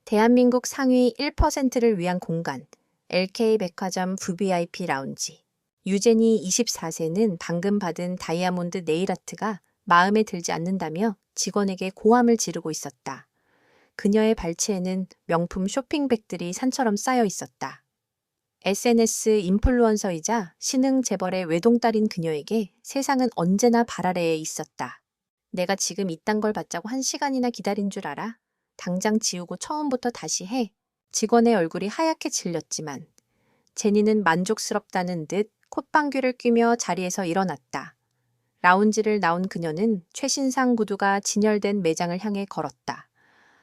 대한민국 상위 1%를 위한 공간, LK백화점 VVIP 라운지. 유제니 24세는 방금 받은 다이아몬드 네일아트가 마음에 들지 않는다며 직원에게 고함을 지르고 있었다. 그녀의 발치에는 명품 쇼핑백들이 산처럼 쌓여 있었다. SNS 인플루언서이자 신흥 재벌의 외동딸인 그녀에게 세상은 언제나 발 아래에 있었다. 내가 지금 이딴 걸 받자고 1시간이나 기다린 줄 알아? 당장 지우고 처음부터 다시 해. 직원의 얼굴이 하얗게 질렸지만 제니는 만족스럽다는 듯 콧방귀를 뀌며 자리에서 일어났다. 라운지를 나온 그녀는 최신상 구두가 진열된 매장을 향해 걸었다.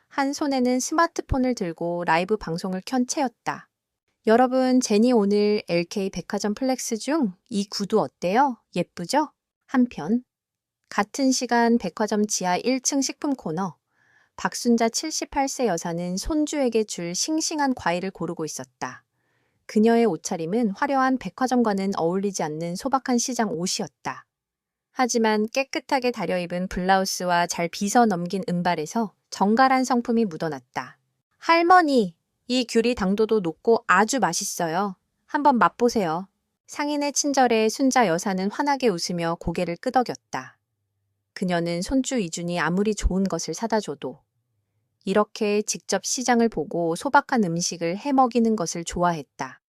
한 손에는 스마트폰을 들고 라이브 방송을 켠 채였다. 여러분, 제니 오늘 LK 백화점 플렉스 중 이 구두 어때요? 예쁘죠? 한편 같은 시간 백화점 지하 1층 식품 코너. 박순자 78세 여사는 손주에게 줄 싱싱한 과일을 고르고 있었다. 그녀의 옷차림은 화려한 백화점과는 어울리지 않는 소박한 시장 옷이었다. 하지만 깨끗하게 다려입은 블라우스와 잘 빗어 넘긴 은발에서 정갈한 성품이 묻어났다. 할머니, 이 귤이 당도도 높고 아주 맛있어요. 한번 맛보세요. 상인의 친절에 순자 여사는 환하게 웃으며 고개를 끄덕였다. 그녀는 손주 이준이 아무리 좋은 것을 사다 줘도 이렇게 직접 시장을 보고 소박한 음식을 해 먹이는 것을 좋아했다.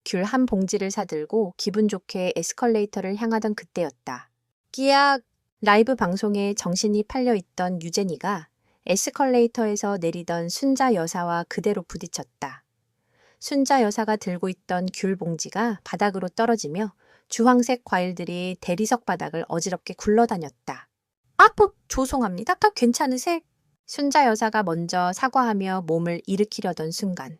귤 한 봉지를 사들고 기분 좋게 에스컬레이터를 향하던 그때였다. 끼악! 라이브 방송에 정신이 팔려있던 유제니가 에스컬레이터에서 내리던 순자 여사와 그대로 부딪혔다. 순자 여사가 들고 있던 귤 봉지가 바닥으로 떨어지며 주황색 과일들이 대리석 바닥을 어지럽게 굴러다녔다. 죄송합니다. 다 괜찮으세? 순자 여사가 먼저 사과하며 몸을 일으키려던 순간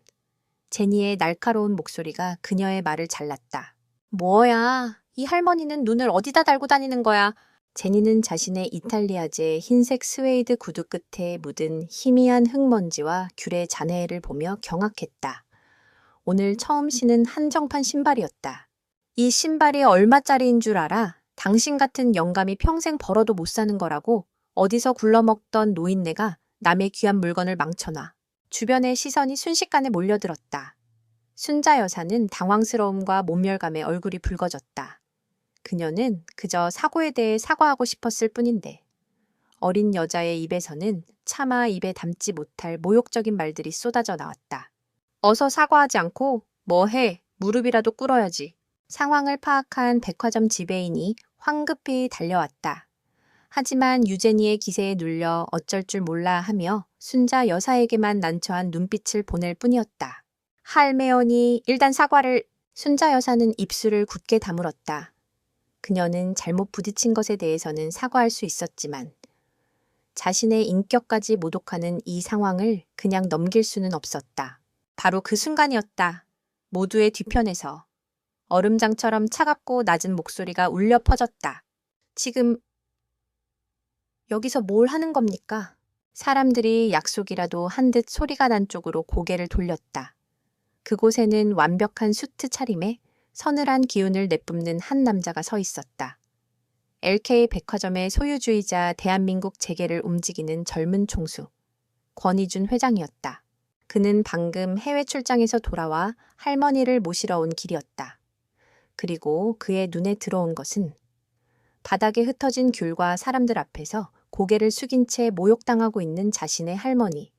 제니의 날카로운 목소리가 그녀의 말을 잘랐다. 뭐야, 이 할머니는 눈을 어디다 달고 다니는 거야? 제니는 자신의 이탈리아제 흰색 스웨이드 구두 끝에 묻은 희미한 흙먼지와 귤의 잔해를 보며 경악했다. 오늘 처음 신은 한정판 신발이었다. 이 신발이 얼마짜리인 줄 알아? 당신 같은 영감이 평생 벌어도 못 사는 거라고. 어디서 굴러먹던 노인네가 남의 귀한 물건을 망쳐놔. 주변의 시선이 순식간에 몰려들었다. 순자 여사는 당황스러움과 모멸감에 얼굴이 붉어졌다. 그녀는 그저 사고에 대해 사과하고 싶었을 뿐인데 어린 여자의 입에서는 차마 입에 담지 못할 모욕적인 말들이 쏟아져 나왔다. 어서 사과하지 않고 뭐 해? 무릎이라도 꿇어야지. 상황을 파악한 백화점 지배인이 황급히 달려왔다. 하지만 유제니의 기세에 눌려 어쩔 줄 몰라 하며 순자 여사에게만 난처한 눈빛을 보낼 뿐이었다. 할매언니, 일단 사과를... 순자 여사는 입술을 굳게 다물었다. 그녀는 잘못 부딪힌 것에 대해서는 사과할 수 있었지만 자신의 인격까지 모독하는 이 상황을 그냥 넘길 수는 없었다. 바로 그 순간이었다. 모두의 뒤편에서 얼음장처럼 차갑고 낮은 목소리가 울려 퍼졌다. 지금 여기서 뭘 하는 겁니까? 사람들이 약속이라도 한 듯 소리가 난 쪽으로 고개를 돌렸다. 그곳에는 완벽한 수트 차림에 서늘한 기운을 내뿜는 한 남자가 서 있었다. LK 백화점의 소유주이자 대한민국 재계를 움직이는 젊은 총수, 권희준 회장이었다. 그는 방금 해외 출장에서 돌아와 할머니를 모시러 온 길이었다. 그리고 그의 눈에 들어온 것은 바닥에 흩어진 귤과 사람들 앞에서 고개를 숙인 채 모욕당하고 있는 자신의 할머니,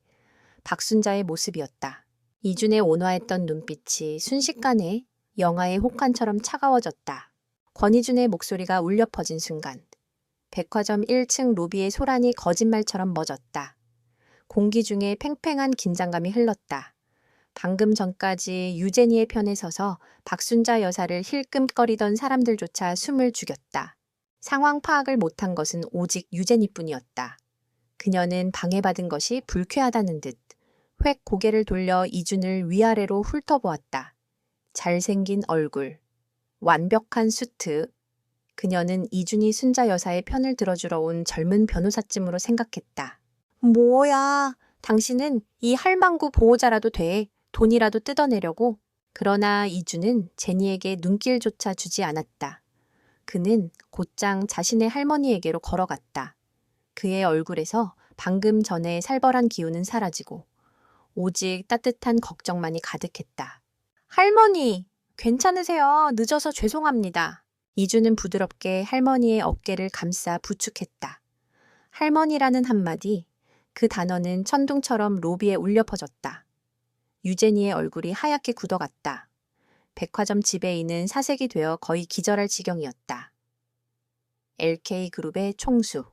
박순자의 모습이었다. 이준의 온화했던 눈빛이 순식간에 영화의 혹한처럼 차가워졌다. 권희준의 목소리가 울려 퍼진 순간 백화점 1층 로비의 소란이 거짓말처럼 멎었다. 공기 중에 팽팽한 긴장감이 흘렀다. 방금 전까지 유제니의 편에 서서 박순자 여사를 힐끔거리던 사람들조차 숨을 죽였다. 상황 파악을 못한 것은 오직 유제니뿐이었다. 그녀는 방해받은 것이 불쾌하다는 듯 획 고개를 돌려 이준을 위아래로 훑어보았다. 잘생긴 얼굴, 완벽한 수트. 그녀는 이준이 순자 여사의 편을 들어주러 온 젊은 변호사쯤으로 생각했다. 뭐야, 당신은 이 할망구 보호자라도 돼. 돈이라도 뜯어내려고. 그러나 이준은 제니에게 눈길조차 주지 않았다. 그는 곧장 자신의 할머니에게로 걸어갔다. 그의 얼굴에서 방금 전에 살벌한 기운은 사라지고 오직 따뜻한 걱정만이 가득했다. 할머니, 괜찮으세요? 늦어서 죄송합니다. 이주는 부드럽게 할머니의 어깨를 감싸 부축했다. 할머니라는 한마디, 그 단어는 천둥처럼 로비에 울려 퍼졌다. 유제니의 얼굴이 하얗게 굳어갔다. 백화점 지배인은 사색이 되어 거의 기절할 지경이었다. LK그룹의 총수,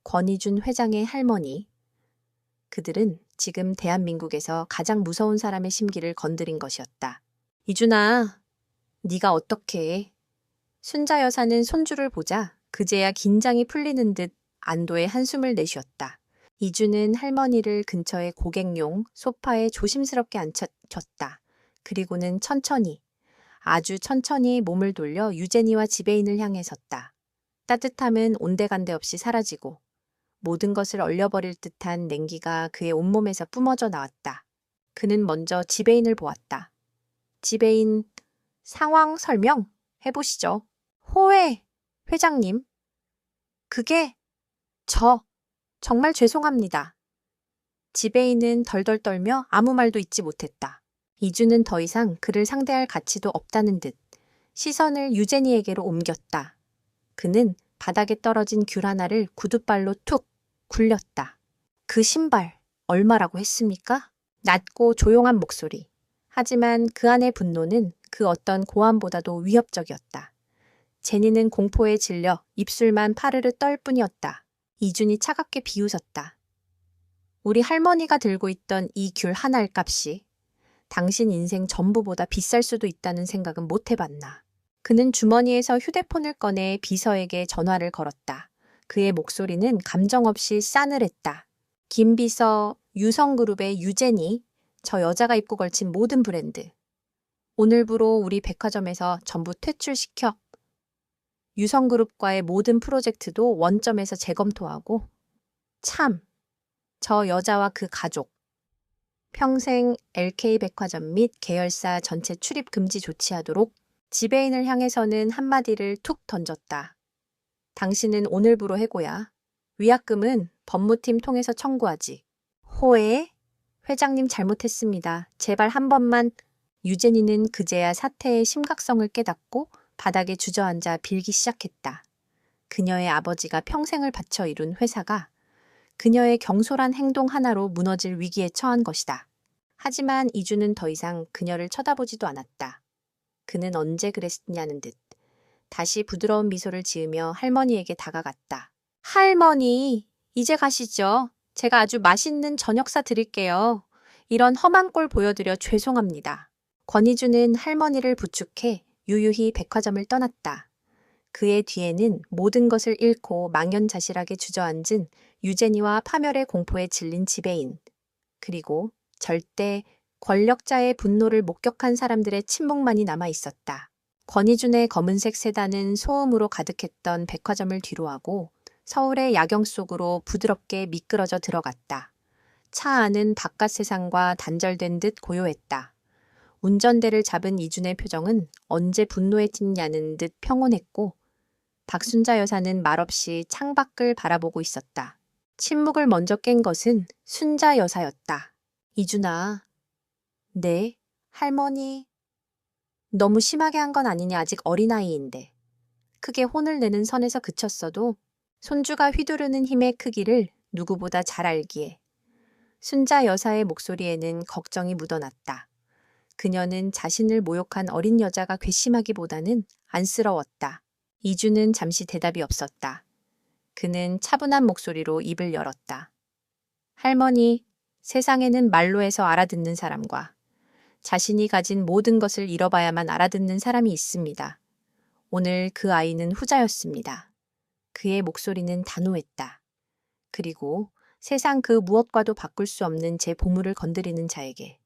권희준 회장의 할머니. 그들은 지금 대한민국에서 가장 무서운 사람의 심기를 건드린 것이었다. 이준아, 네가 어떻게 해? 순자 여사는 손주를 보자 그제야 긴장이 풀리는 듯 안도의 한숨을 내쉬었다. 이주는 할머니를 근처의 고객용 소파에 조심스럽게 앉혔다. 그리고는 천천히, 아주 천천히 몸을 돌려 유제니와 지배인을 향해 섰다. 따뜻함은 온데간데 없이 사라지고 모든 것을 얼려버릴 듯한 냉기가 그의 온몸에서 뿜어져 나왔다. 그는 먼저 지배인을 보았다. 지배인, 상황 설명 해보시죠. 호회, 회장님. 그게 정말 죄송합니다. 지배인은 덜덜 떨며 아무 말도 잇지 못했다. 이주는 더 이상 그를 상대할 가치도 없다는 듯 시선을 유제니에게로 옮겼다. 그는 바닥에 떨어진 귤 하나를 구두발로 툭 굴렸다. 그 신발 얼마라고 했습니까? 낮고 조용한 목소리. 하지만 그 안의 분노는 그 어떤 고함보다도 위협적이었다. 제니는 공포에 질려 입술만 파르르 떨 뿐이었다. 이준이 차갑게 비웃었다. 우리 할머니가 들고 있던 이 귤 하나의 값이 당신 인생 전부보다 비쌀 수도 있다는 생각은 못 해봤나. 그는 주머니에서 휴대폰을 꺼내 비서에게 전화를 걸었다. 그의 목소리는 감정 없이 싸늘했다. 김 비서, 유성그룹의 유제니, 저 여자가 입고 걸친 모든 브랜드. 오늘부로 우리 백화점에서 전부 퇴출시켜. 유성그룹과의 모든 프로젝트도 원점에서 재검토하고. 참, 저 여자와 그 가족. 평생 LK백화점 및 계열사 전체 출입 금지 조치하도록. 지배인을 향해서는 한마디를 툭 던졌다. 당신은 오늘부로 해고야. 위약금은 법무팀 통해서 청구하지. 호해? 회장님 잘못했습니다. 제발 한 번만. 유제니는 그제야 사태의 심각성을 깨닫고 바닥에 주저앉아 빌기 시작했다. 그녀의 아버지가 평생을 바쳐 이룬 회사가 그녀의 경솔한 행동 하나로 무너질 위기에 처한 것이다. 하지만 이주는 더 이상 그녀를 쳐다보지도 않았다. 그는 언제 그랬냐는 듯 다시 부드러운 미소를 지으며 할머니에게 다가갔다. 할머니, 이제 가시죠. 제가 아주 맛있는 저녁 사 드릴게요. 이런 험한 꼴 보여드려 죄송합니다. 권희주는 할머니를 부축해 유유히 백화점을 떠났다. 그의 뒤에는 모든 것을 잃고 망연자실하게 주저앉은 유제니와 파멸의 공포에 질린 지배인, 그리고 절대 권력자의 분노를 목격한 사람들의 침묵만이 남아 있었다. 권희준의 검은색 세단은 소음으로 가득했던 백화점을 뒤로하고 서울의 야경 속으로 부드럽게 미끄러져 들어갔다. 차 안은 바깥 세상과 단절된 듯 고요했다. 운전대를 잡은 이준의 표정은 언제 분노했냐는 듯 평온했고 박순자 여사는 말없이 창밖을 바라보고 있었다. 침묵을 먼저 깬 것은 순자 여사였다. 이준아. 네, 할머니. 너무 심하게 한 건 아니냐. 아직 어린아이인데. 크게 혼을 내는 선에서 그쳤어도 손주가 휘두르는 힘의 크기를 누구보다 잘 알기에 순자 여사의 목소리에는 걱정이 묻어났다. 그녀는 자신을 모욕한 어린 여자가 괘씸하기보다는 안쓰러웠다. 이주는 잠시 대답이 없었다. 그는 차분한 목소리로 입을 열었다. 할머니, 세상에는 말로 해서 알아듣는 사람과 자신이 가진 모든 것을 잃어봐야만 알아듣는 사람이 있습니다. 오늘 그 아이는 후자였습니다. 그의 목소리는 단호했다. 그리고 세상 그 무엇과도 바꿀 수 없는 제 보물을 건드리는 자에게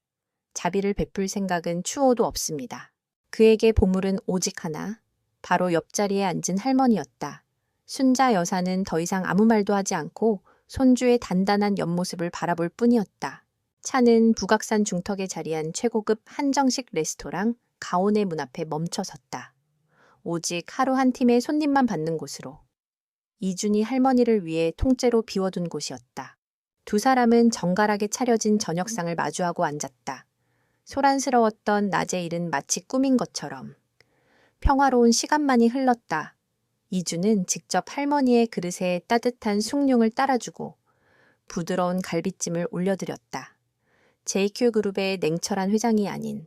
자비를 베풀 생각은 추호도 없습니다. 그에게 보물은 오직 하나, 바로 옆자리에 앉은 할머니였다. 순자 여사는 더 이상 아무 말도 하지 않고 손주의 단단한 옆모습을 바라볼 뿐이었다. 차는 북악산 중턱에 자리한 최고급 한정식 레스토랑 가온의 문 앞에 멈춰 섰다. 오직 하루 한 팀의 손님만 받는 곳으로. 이준이 할머니를 위해 통째로 비워둔 곳이었다. 두 사람은 정갈하게 차려진 저녁상을 마주하고 앉았다. 소란스러웠던 낮의 일은 마치 꿈인 것처럼. 평화로운 시간만이 흘렀다. 이주는 직접 할머니의 그릇에 따뜻한 숭늉을 따라주고 부드러운 갈비찜을 올려드렸다. JQ그룹의 냉철한 회장이 아닌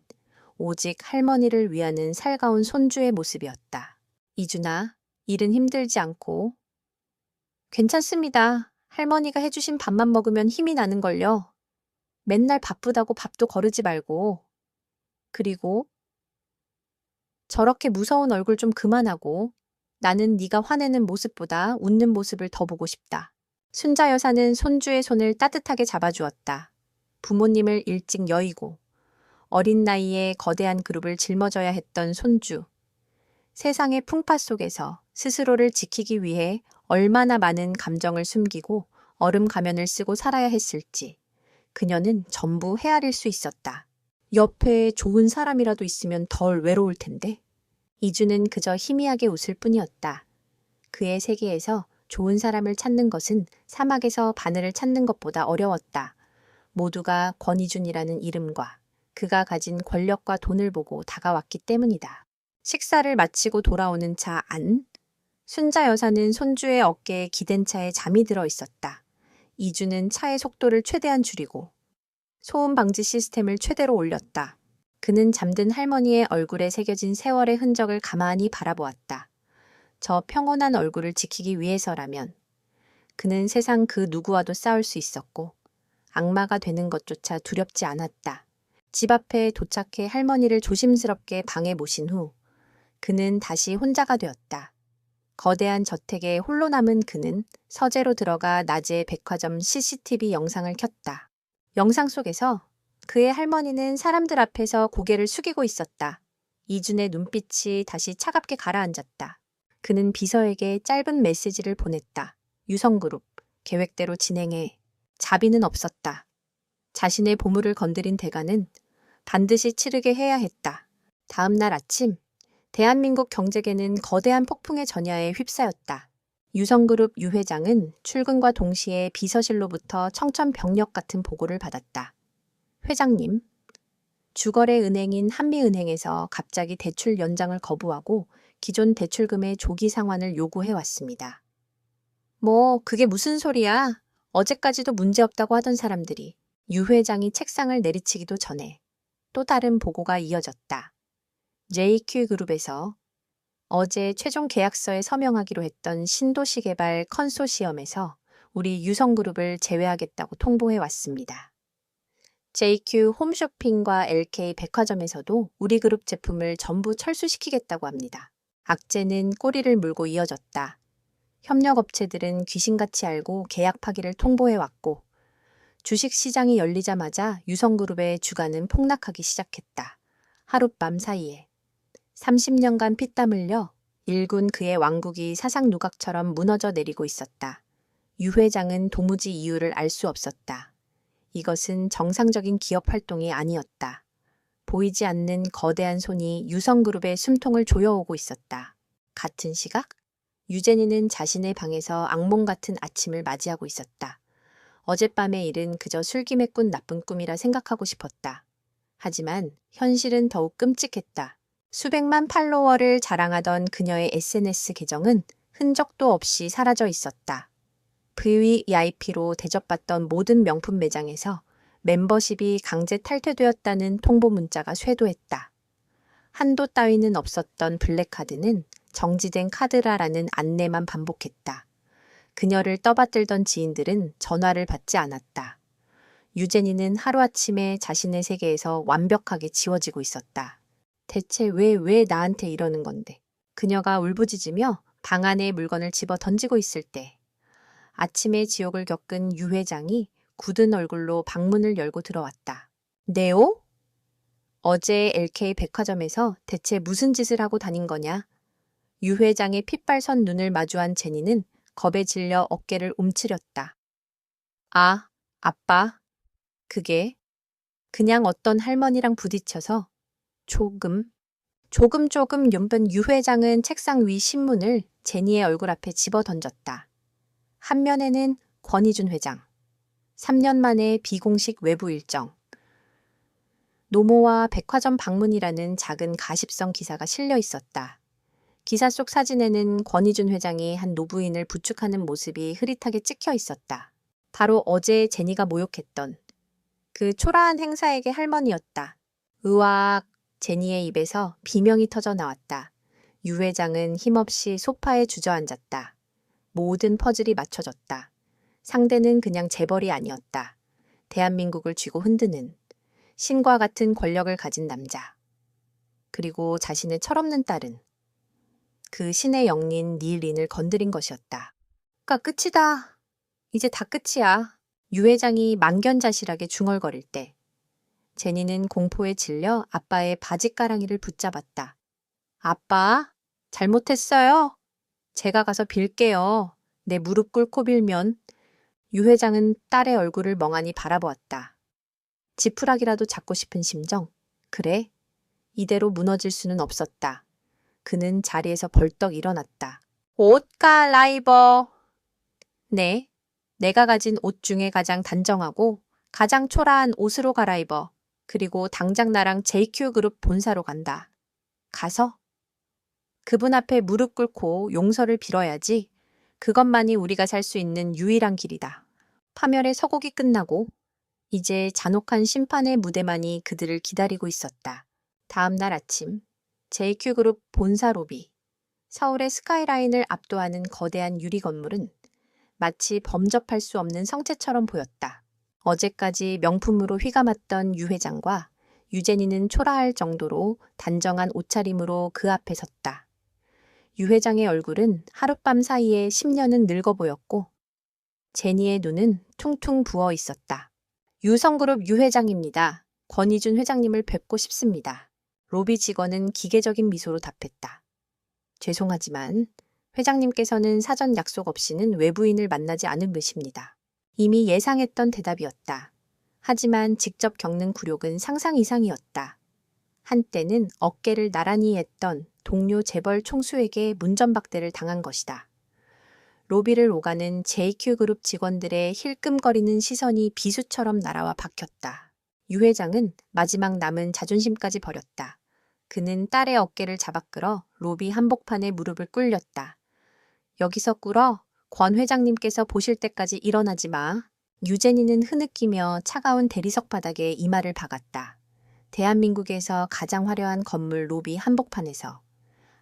오직 할머니를 위하는 살가운 손주의 모습이었다. 이준아, 일은 힘들지 않고. 괜찮습니다. 할머니가 해주신 밥만 먹으면 힘이 나는걸요. 맨날 바쁘다고 밥도 거르지 말고. 그리고 저렇게 무서운 얼굴 좀 그만하고. 나는 네가 화내는 모습보다 웃는 모습을 더 보고 싶다. 순자 여사는 손주의 손을 따뜻하게 잡아주었다. 부모님을 일찍 여의고 어린 나이에 거대한 그룹을 짊어져야 했던 손주. 세상의 풍파 속에서 스스로를 지키기 위해 얼마나 많은 감정을 숨기고 얼음 가면을 쓰고 살아야 했을지 그녀는 전부 헤아릴 수 있었다. 옆에 좋은 사람이라도 있으면 덜 외로울 텐데. 이주는 그저 희미하게 웃을 뿐이었다. 그의 세계에서 좋은 사람을 찾는 것은 사막에서 바늘을 찾는 것보다 어려웠다. 모두가 권이준이라는 이름과 그가 가진 권력과 돈을 보고 다가왔기 때문이다. 식사를 마치고 돌아오는 차 안, 순자 여사는 손주의 어깨에 기댄 차에 잠이 들어 있었다. 이주는 차의 속도를 최대한 줄이고 소음 방지 시스템을 최대로 올렸다. 그는 잠든 할머니의 얼굴에 새겨진 세월의 흔적을 가만히 바라보았다. 저 평온한 얼굴을 지키기 위해서라면 그는 세상 그 누구와도 싸울 수 있었고 악마가 되는 것조차 두렵지 않았다. 집 앞에 도착해 할머니를 조심스럽게 방에 모신 후 그는 다시 혼자가 되었다. 거대한 저택에 홀로 남은 그는 서재로 들어가 낮에 백화점 CCTV 영상을 켰다. 영상 속에서 그의 할머니는 사람들 앞에서 고개를 숙이고 있었다. 이준의 눈빛이 다시 차갑게 가라앉았다. 그는 비서에게 짧은 메시지를 보냈다. 유성그룹, 계획대로 진행해. 자비는 없었다. 자신의 보물을 건드린 대가는 반드시 치르게 해야 했다. 다음 날 아침, 대한민국 경제계는 거대한 폭풍의 전야에 휩싸였다. 유성그룹 유 회장은 출근과 동시에 비서실로부터 청천벽력 같은 보고를 받았다. 회장님, 주거래 은행인 한미은행에서 갑자기 대출 연장을 거부하고 기존 대출금의 조기 상환을 요구해왔습니다. 뭐 그게 무슨 소리야? 어제까지도 문제없다고 하던 사람들이. 유 회장이 책상을 내리치기도 전에 또 다른 보고가 이어졌다. JQ그룹에서 어제 최종 계약서에 서명하기로 했던 신도시 개발 컨소시엄에서 우리 유성그룹을 제외하겠다고 통보해 왔습니다. JQ 홈쇼핑과 LK 백화점에서도 우리 그룹 제품을 전부 철수시키겠다고 합니다. 악재는 꼬리를 물고 이어졌다. 협력업체들은 귀신같이 알고 계약 파기를 통보해왔고 주식시장이 열리자마자 유성그룹의 주가는 폭락하기 시작했다. 하룻밤 사이에 30년간 피땀 흘려 일군 그의 왕국이 사상 누각처럼 무너져 내리고 있었다. 유 회장은 도무지 이유를 알 수 없었다. 이것은 정상적인 기업 활동이 아니었다. 보이지 않는 거대한 손이 유성그룹의 숨통을 조여오고 있었다. 같은 시각, 유제니는 자신의 방에서 악몽 같은 아침을 맞이하고 있었다. 어젯밤의 일은 그저 술김에 꾼 나쁜 꿈이라 생각하고 싶었다. 하지만 현실은 더욱 끔찍했다. 수백만 팔로워를 자랑하던 그녀의 SNS 계정은 흔적도 없이 사라져 있었다. VVIP로 대접받던 모든 명품 매장에서 멤버십이 강제 탈퇴되었다는 통보 문자가 쇄도했다. 한도 따위는 없었던 블랙카드는 정지된 카드라라는 안내만 반복했다. 그녀를 떠받들던 지인들은 전화를 받지 않았다. 유제니는 하루아침에 자신의 세계에서 완벽하게 지워지고 있었다. 대체 왜 나한테 이러는 건데. 그녀가 울부짖으며 방 안에 물건을 집어 던지고 있을 때 아침에 지옥을 겪은 유 회장이 굳은 얼굴로 방문을 열고 들어왔다. 네오? 어제 LK 백화점에서 대체 무슨 짓을 하고 다닌 거냐? 유 회장의 핏발선 눈을 마주한 제니는 겁에 질려 어깨를 움츠렸다. 아, 아빠. 그게 그냥 어떤 할머니랑 부딪혀서 조금 연변 유 회장은 책상 위 신문을 제니의 얼굴 앞에 집어 던졌다. 한 면에는 권희준 회장, 3년 만에 비공식 외부 일정. 노모와 백화점 방문이라는 작은 가십성 기사가 실려 있었다. 기사 속 사진에는 권희준 회장이 한 노부인을 부축하는 모습이 흐릿하게 찍혀 있었다. 바로 어제 제니가 모욕했던 그 초라한 행사에게 할머니였다. 으악, 제니의 입에서 비명이 터져 나왔다. 유 회장은 힘없이 소파에 주저앉았다. 모든 퍼즐이 맞춰졌다. 상대는 그냥 재벌이 아니었다. 대한민국을 쥐고 흔드는 신과 같은 권력을 가진 남자. 그리고 자신의 철없는 딸은 그 신의 영린 닐린을 건드린 것이었다. 끝이다. 이제 다 끝이야. 유 회장이 망견자실하게 중얼거릴 때 제니는 공포에 질려 아빠의 바지가랑이를 붙잡았다. 아빠, 잘못했어요. 제가 가서 빌게요. 내 무릎 꿇고 빌면. 유 회장은 딸의 얼굴을 멍하니 바라보았다. 지푸라기라도 잡고 싶은 심정. 그래, 이대로 무너질 수는 없었다. 그는 자리에서 벌떡 일어났다. 옷 갈아입어. 네, 내가 가진 옷 중에 가장 단정하고 가장 초라한 옷으로 갈아입어. 그리고 당장 나랑 JQ그룹 본사로 간다. 가서? 그분 앞에 무릎 꿇고 용서를 빌어야지. 그것만이 우리가 살 수 있는 유일한 길이다. 파멸의 서곡이 끝나고 이제 잔혹한 심판의 무대만이 그들을 기다리고 있었다. 다음 날 아침, JQ그룹 본사 로비. 서울의 스카이라인을 압도하는 거대한 유리 건물은 마치 범접할 수 없는 성체처럼 보였다. 어제까지 명품으로 휘감았던 유 회장과 유제니는 초라할 정도로 단정한 옷차림으로 그 앞에 섰다. 유 회장의 얼굴은 하룻밤 사이에 10년은 늙어 보였고 제니의 눈은 퉁퉁 부어 있었다. 유성그룹 유 회장입니다. 권희준 회장님을 뵙고 싶습니다. 로비 직원은 기계적인 미소로 답했다. 죄송하지만 회장님께서는 사전 약속 없이는 외부인을 만나지 않은 듯입니다. 이미 예상했던 대답이었다. 하지만 직접 겪는 굴욕은 상상 이상이었다. 한때는 어깨를 나란히 했던 동료 재벌 총수에게 문전박대를 당한 것이다. 로비를 오가는 JQ그룹 직원들의 힐끔거리는 시선이 비수처럼 날아와 박혔다. 유 회장은 마지막 남은 자존심까지 버렸다. 그는 딸의 어깨를 잡아 끌어 로비 한복판에 무릎을 꿇렸다. 여기서 꿇어. 권 회장님께서 보실 때까지 일어나지 마. 유제니는 흐느끼며 차가운 대리석 바닥에 이마를 박았다. 대한민국에서 가장 화려한 건물 로비 한복판에서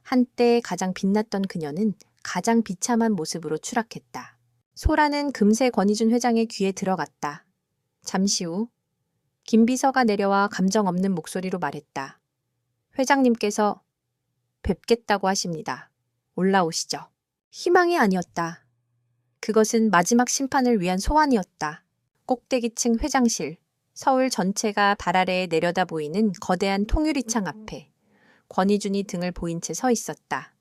한때 가장 빛났던 그녀는 가장 비참한 모습으로 추락했다. 소라는 금세 권희준 회장의 귀에 들어갔다. 잠시 후 김 비서가 내려와 감정 없는 목소리로 말했다. 회장님께서 뵙겠다고 하십니다. 올라오시죠. 희망이 아니었다. 그것은 마지막 심판을 위한 소환이었다. 꼭대기층 회장실, 서울 전체가 발 아래에 내려다 보이는 거대한 통유리창 앞에 권희준이 등을 보인 채 서 있었다.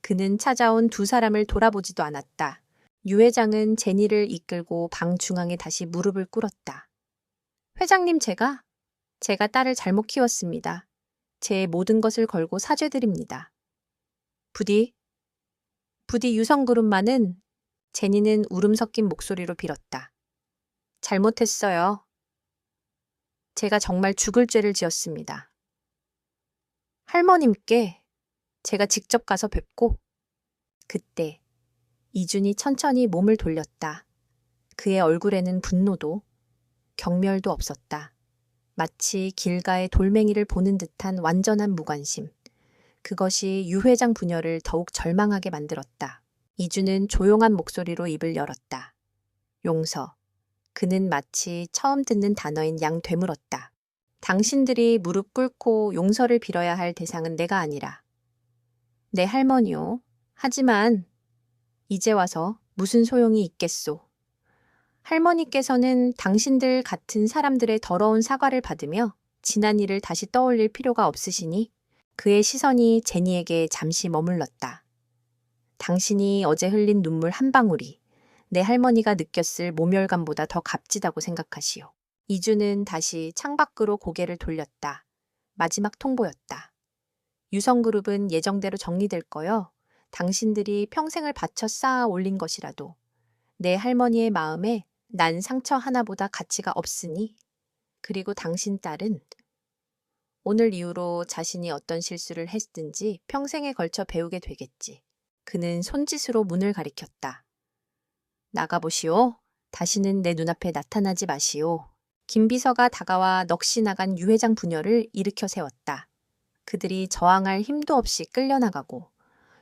그는 찾아온 두 사람을 돌아보지도 않았다. 유 회장은 제니를 이끌고 방 중앙에 다시 무릎을 꿇었다. 회장님, 제가 딸을 잘못 키웠습니다. 제 모든 것을 걸고 사죄드립니다. 부디 유성그룹만은 제니는 울음 섞인 목소리로 빌었다. 잘못했어요. 제가 정말 죽을 죄를 지었습니다. 할머님께 제가 직접 가서 뵙고 그때 이준이 천천히 몸을 돌렸다. 그의 얼굴에는 분노도 경멸도 없었다. 마치 길가의 돌멩이를 보는 듯한 완전한 무관심. 그것이 유 회장 부녀를 더욱 절망하게 만들었다. 이준은 조용한 목소리로 입을 열었다. 용서. 그는 마치 처음 듣는 단어인 양 되물었다. 당신들이 무릎 꿇고 용서를 빌어야 할 대상은 내가 아니라 내 할머니요. 하지만 이제 와서 무슨 소용이 있겠소. 할머니께서는 당신들 같은 사람들의 더러운 사과를 받으며 지난 일을 다시 떠올릴 필요가 없으시니 그의 시선이 제니에게 잠시 머물렀다. 당신이 어제 흘린 눈물 한 방울이 내 할머니가 느꼈을 모멸감보다 더 값지다고 생각하시오. 이주는 다시 창밖으로 고개를 돌렸다. 마지막 통보였다. 유성그룹은 예정대로 정리될 거요. 당신들이 평생을 바쳐 쌓아 올린 것이라도 내 할머니의 마음에 난 상처 하나보다 가치가 없으니. 그리고 당신 딸은 오늘 이후로 자신이 어떤 실수를 했든지 평생에 걸쳐 배우게 되겠지. 그는 손짓으로 문을 가리켰다. 나가보시오. 다시는 내 눈앞에 나타나지 마시오. 김비서가 다가와 넋이 나간 유 회장 부녀를 일으켜 세웠다. 그들이 저항할 힘도 없이 끌려나가고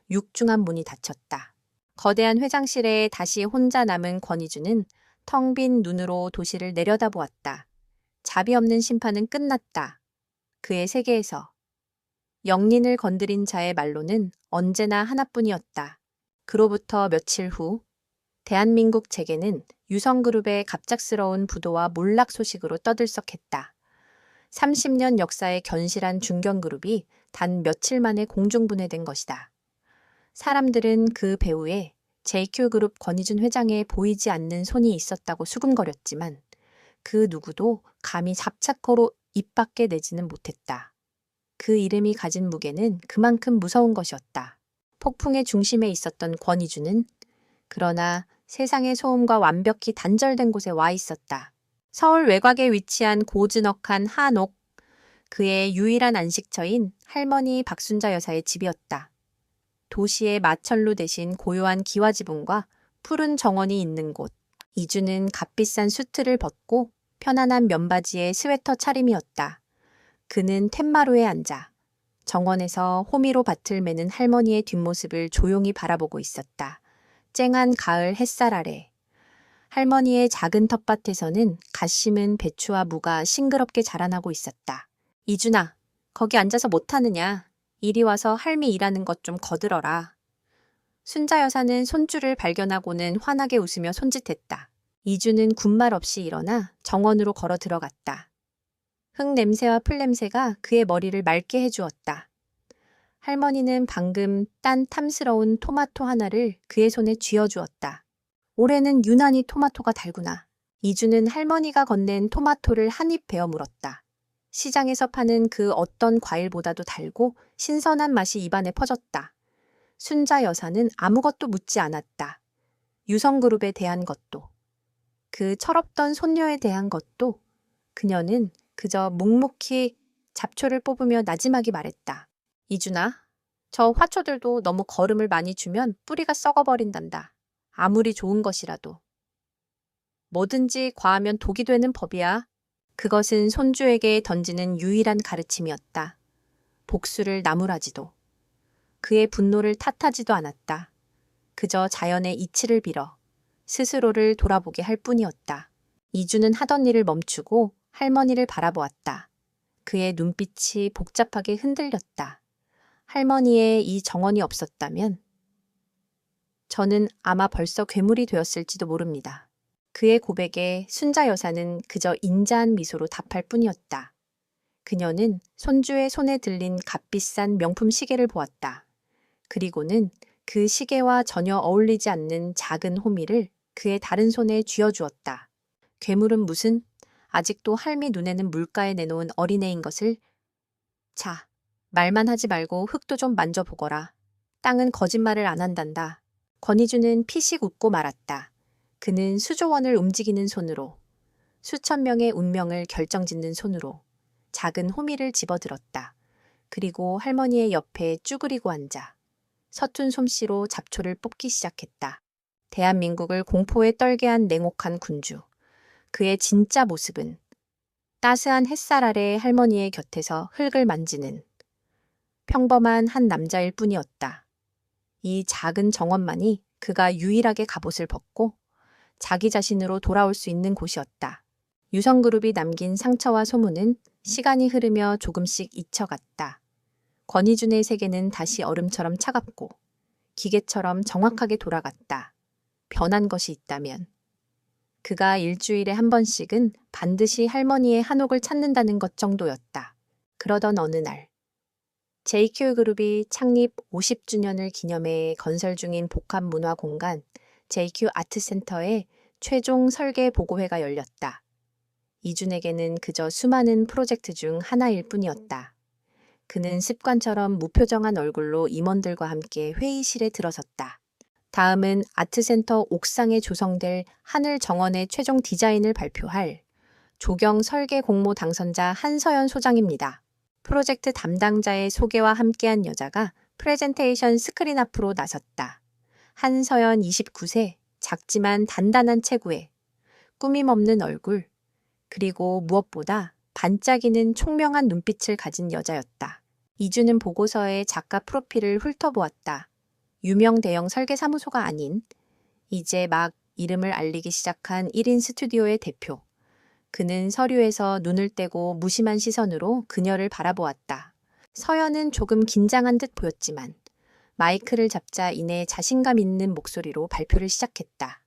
육중한 문이 닫혔다. 거대한 회장실에 다시 혼자 남은 권희주는 텅 빈 눈으로 도시를 내려다보았다. 자비 없는 심판은 끝났다. 그의 세계에서 영린을 건드린 자의 말로는 언제나 하나뿐이었다. 그로부터 며칠 후 대한민국 재계는 유성그룹의 갑작스러운 부도와 몰락 소식으로 떠들썩했다. 30년 역사의 견실한 중견그룹이 단 며칠 만에 공중분해된 것이다. 사람들은 그 배후에 JQ그룹 권희준 회장의 보이지 않는 손이 있었다고 수군거렸지만 그 누구도 감히 잡착호로 입 밖에 내지는 못했다. 그 이름이 가진 무게는 그만큼 무서운 것이었다. 폭풍의 중심에 있었던 권희준은 그러나 세상의 소음과 완벽히 단절된 곳에 와 있었다. 서울 외곽에 위치한 고즈넉한 한옥, 그의 유일한 안식처인 할머니 박순자 여사의 집이었다. 도시의 마천루 대신 고요한 기와지붕과 푸른 정원이 있는 곳. 이주는 값비싼 수트를 벗고 편안한 면바지에 스웨터 차림이었다. 그는 툇마루에 앉아 정원에서 호미로 밭을 매는 할머니의 뒷모습을 조용히 바라보고 있었다. 쨍한 가을 햇살 아래 할머니의 작은 텃밭에서는 갓 심은 배추와 무가 싱그럽게 자라나고 있었다. 이준아, 거기 앉아서 못하느냐? 이리 와서 할미 일하는 것 좀 거들어라. 순자 여사는 손주를 발견하고는 환하게 웃으며 손짓했다. 이주는 군말 없이 일어나 정원으로 걸어 들어갔다. 흙 냄새와 풀 냄새가 그의 머리를 맑게 해주었다. 할머니는 방금 딴 탐스러운 토마토 하나를 그의 손에 쥐어주었다. 올해는 유난히 토마토가 달구나. 이주는 할머니가 건넨 토마토를 한 입 베어 물었다. 시장에서 파는 그 어떤 과일보다도 달고 신선한 맛이 입안에 퍼졌다. 순자 여사는 아무것도 묻지 않았다. 유성그룹에 대한 것도, 그 철없던 손녀에 대한 것도 그녀는 그저 묵묵히 잡초를 뽑으며 나지막이 말했다. 이준아, 저 화초들도 너무 거름을 많이 주면 뿌리가 썩어버린단다. 아무리 좋은 것이라도. 뭐든지 과하면 독이 되는 법이야. 그것은 손주에게 던지는 유일한 가르침이었다. 복수를 나무라지도. 그의 분노를 탓하지도 않았다. 그저 자연의 이치를 빌어 스스로를 돌아보게 할 뿐이었다. 이주는 하던 일을 멈추고 할머니를 바라보았다. 그의 눈빛이 복잡하게 흔들렸다. 할머니의 이 정원이 없었다면 저는 아마 벌써 괴물이 되었을지도 모릅니다. 그의 고백에 순자 여사는 그저 인자한 미소로 답할 뿐이었다. 그녀는 손주의 손에 들린 값비싼 명품 시계를 보았다. 그리고는 그 시계와 전혀 어울리지 않는 작은 호미를 그의 다른 손에 쥐어주었다. 괴물은 무슨? 아직도 할미 눈에는 물가에 내놓은 어린애인 것을. 자, 말만 하지 말고 흙도 좀 만져보거라. 땅은 거짓말을 안 한단다. 권희주는 피식 웃고 말았다. 그는 수조원을 움직이는 손으로, 수천 명의 운명을 결정짓는 손으로 작은 호미를 집어들었다. 그리고 할머니의 옆에 쭈그리고 앉아 서툰 솜씨로 잡초를 뽑기 시작했다. 대한민국을 공포에 떨게 한 냉혹한 군주. 그의 진짜 모습은 따스한 햇살 아래 할머니의 곁에서 흙을 만지는 평범한 한 남자일 뿐이었다. 이 작은 정원만이 그가 유일하게 갑옷을 벗고 자기 자신으로 돌아올 수 있는 곳이었다. 유성그룹이 남긴 상처와 소문은 시간이 흐르며 조금씩 잊혀갔다. 권희준의 세계는 다시 얼음처럼 차갑고 기계처럼 정확하게 돌아갔다. 변한 것이 있다면 그가 일주일에 한 번씩은 반드시 할머니의 한옥을 찾는다는 것 정도였다. 그러던 어느 날 JQ그룹이 창립 50주년을 기념해 건설 중인 복합문화공간 JQ 아트센터의 최종 설계 보고회가 열렸다. 이준에게는 그저 수많은 프로젝트 중 하나일 뿐이었다. 그는 습관처럼 무표정한 얼굴로 임원들과 함께 회의실에 들어섰다. 다음은 아트센터 옥상에 조성될 하늘 정원의 최종 디자인을 발표할 조경 설계 공모 당선자 한서연 소장입니다. 프로젝트 담당자의 소개와 함께한 여자가 프레젠테이션 스크린 앞으로 나섰다. 한서연 29세, 작지만 단단한 체구에 꾸밈 없는 얼굴, 그리고 무엇보다 반짝이는 총명한 눈빛을 가진 여자였다. 이주는 보고서의 작가 프로필을 훑어보았다. 유명 대형 설계사무소가 아닌 이제 막 이름을 알리기 시작한 1인 스튜디오의 대표. 그는 서류에서 눈을 떼고 무심한 시선으로 그녀를 바라보았다. 서연은 조금 긴장한 듯 보였지만 마이크를 잡자 이내 자신감 있는 목소리로 발표를 시작했다.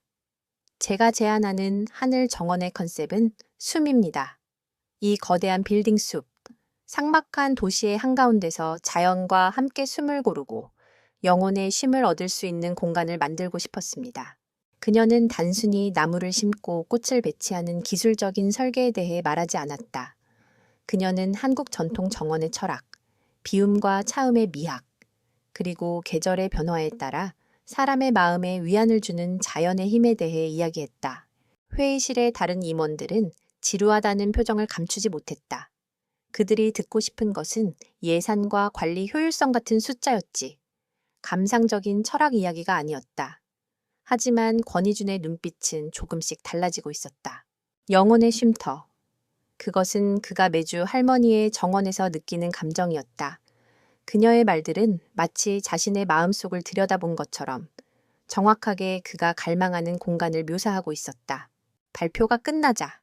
제가 제안하는 하늘 정원의 컨셉은 숨입니다. 이 거대한 빌딩 숲, 삭막한 도시의 한가운데서 자연과 함께 숨을 고르고 영혼의 쉼을 얻을 수 있는 공간을 만들고 싶었습니다. 그녀는 단순히 나무를 심고 꽃을 배치하는 기술적인 설계에 대해 말하지 않았다. 그녀는 한국 전통 정원의 철학, 비움과 차음의 미학, 그리고 계절의 변화에 따라 사람의 마음에 위안을 주는 자연의 힘에 대해 이야기했다. 회의실의 다른 임원들은 지루하다는 표정을 감추지 못했다. 그들이 듣고 싶은 것은 예산과 관리 효율성 같은 숫자였지. 감상적인 철학 이야기가 아니었다. 하지만 권희준의 눈빛은 조금씩 달라지고 있었다. 영혼의 쉼터. 그것은 그가 매주 할머니의 정원에서 느끼는 감정이었다. 그녀의 말들은 마치 자신의 마음속을 들여다본 것처럼 정확하게 그가 갈망하는 공간을 묘사하고 있었다. 발표가 끝나자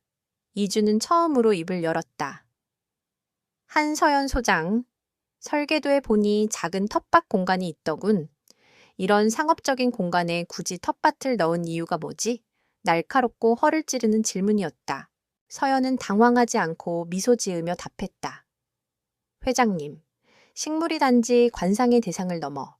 이주는 처음으로 입을 열었다. 한서연 소장, 설계도에 보니 작은 텃밭 공간이 있더군. 이런 상업적인 공간에 굳이 텃밭을 넣은 이유가 뭐지? 날카롭고 허를 찌르는 질문이었다. 서연은 당황하지 않고 미소 지으며 답했다. 회장님, 식물이 단지 관상의 대상을 넘어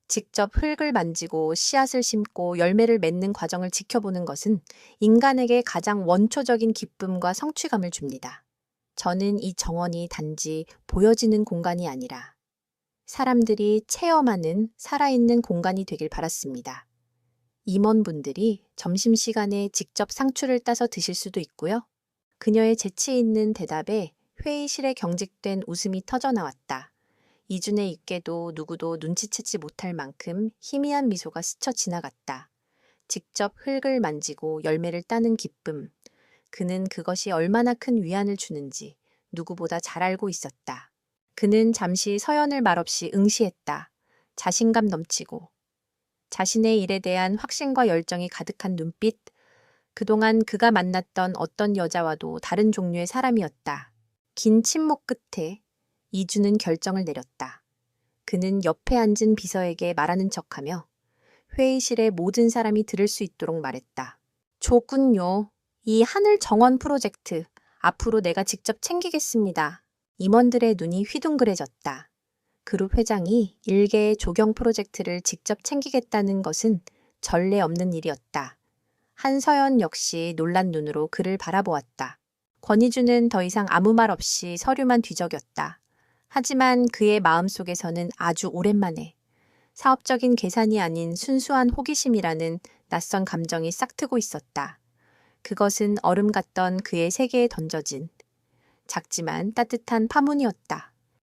직접 흙을 만지고 씨앗을 심고 열매를 맺는 과정을 지켜보는 것은 인간에게 가장 원초적인 기쁨과 성취감을 줍니다. 저는 이 정원이 단지 보여지는 공간이 아니라 사람들이 체험하는 살아있는 공간이 되길 바랐습니다. 임원분들이 점심시간에 직접 상추를 따서 드실 수도 있고요. 그녀의 재치 있는 대답에 회의실에 경직된 웃음이 터져나왔다. 이준의 입에도 누구도 눈치채지 못할 만큼 희미한 미소가 스쳐 지나갔다. 직접 흙을 만지고 열매를 따는 기쁨. 그는 그것이 얼마나 큰 위안을 주는지 누구보다 잘 알고 있었다. 그는 잠시 서연을 말없이 응시했다. 자신감 넘치고 자신의 일에 대한 확신과 열정이 가득한 눈빛. 그동안 그가 만났던 어떤 여자와도 다른 종류의 사람이었다. 긴 침묵 끝에 이주는 결정을 내렸다. 그는 옆에 앉은 비서에게 말하는 척하며 회의실의 모든 사람이 들을 수 있도록 말했다. 좋군요. 이 하늘 정원 프로젝트 앞으로 내가 직접 챙기겠습니다. 임원들의 눈이 휘둥그레졌다. 그룹 회장이 일개의 조경 프로젝트를 직접 챙기겠다는 것은 전례 없는 일이었다. 한서연 역시 놀란 눈으로 그를 바라보았다. 권희주는 더 이상 아무 말 없이 서류만 뒤적였다. 하지만 그의 마음속에서는 아주 오랜만에 사업적인 계산이 아닌 순수한 호기심이라는 낯선 감정이 싹트고 있었다. 그것은 얼음 같던 그의 세계에 던져진 작지만 따뜻한 파문이었다.